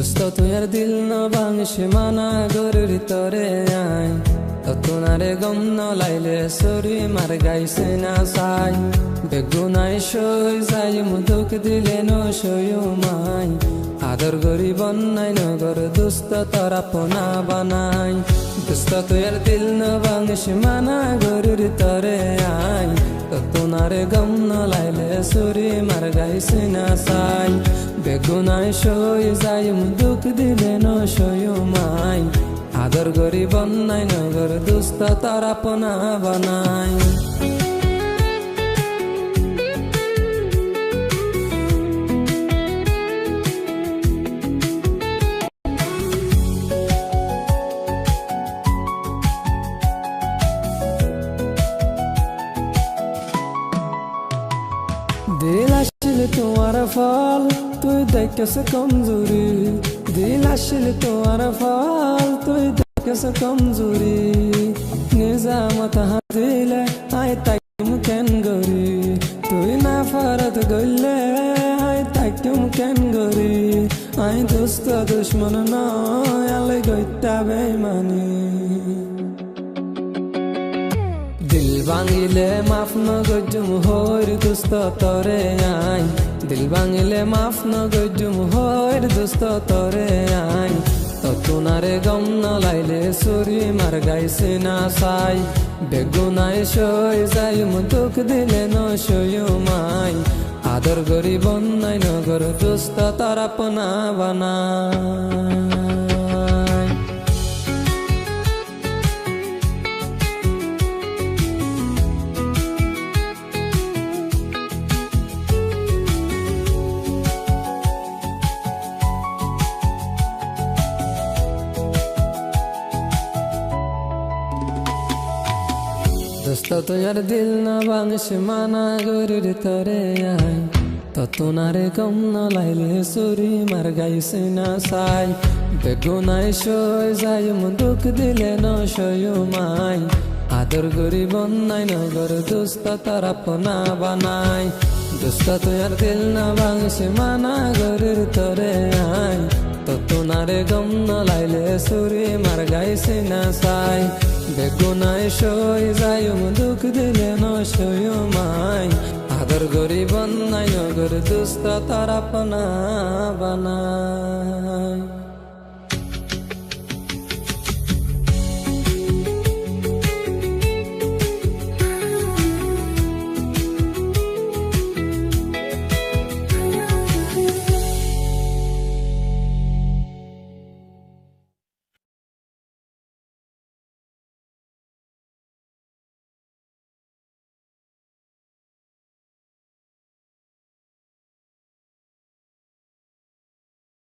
দোস্ত তুই আর দিল ন ভাঙছে মানা গরুর তরে আই ততনারে গম ন লাইলে সরি মার গাইছে না সাই বেগুনাই সই যাই মুদুক দিলে ন সয়ু মাই আদর গরি বন্যাই নগর দুস্ত তরা পোনা বানাই দোস্ত তুই আর দিল ন ভাঙছে মানা গরুর তরে আই ততনারে গম ন লাইলে সরি মার গাইছে না সাই বেগুনাই সই যাই মুদুক দিলে ন সয়ু মাই আদর গরি বন্যাই নগর দুস্ত তারা পোনা বানাই দিল আসলে তোমার ফল তুই দেখেছ কমজোরি দিল আসলে তোমার ফল তুই দেখেছ কমজোরি নিজামত হাত দিলে আই তাইম কেন গরি তুই না ফারত গইলে আই তাইম কেন গরি আই দোস্ত দুশ্মন নয় আলে গইতা বেমানি দিল ভাঙিলে মাফ ন গজুম হইর দোস্ত তরে আই দিল ভাঙিলে মাফ ন গজুম হইর দোস্ত তরে আই ততনারে গম ন লাইলে সরি মার গাইছে না সাই বেগুনাই সই যাই মুদুক দিলে ন সয়ু মাই আদর গরি বন্যাই নগর দোস্ত তারা পোনা বানাই দোস্ত তুই আর দিল না ভাঙছে মানা গরুর তরে আই ততনারে গম ন লাইলে সরি মার গাইছে না সাই বেগুনাই সই যাই মুদুক দিলে ন সয়ু মাই আদর গরি বন্যাই নগর দোস্ত তারা পোনা বানাই দোস্ত তুই আর দিল না ভাঙছে মানা গরুর তরে আই ততনারে গম ন লাইলে সরি মার গাইছে না সাই বেগুনাই সই যাই মুদুক দিলে ন সয়ু মাই আদর গরি বন্যাই নগর দুস্ত তারা পোনা বানাই।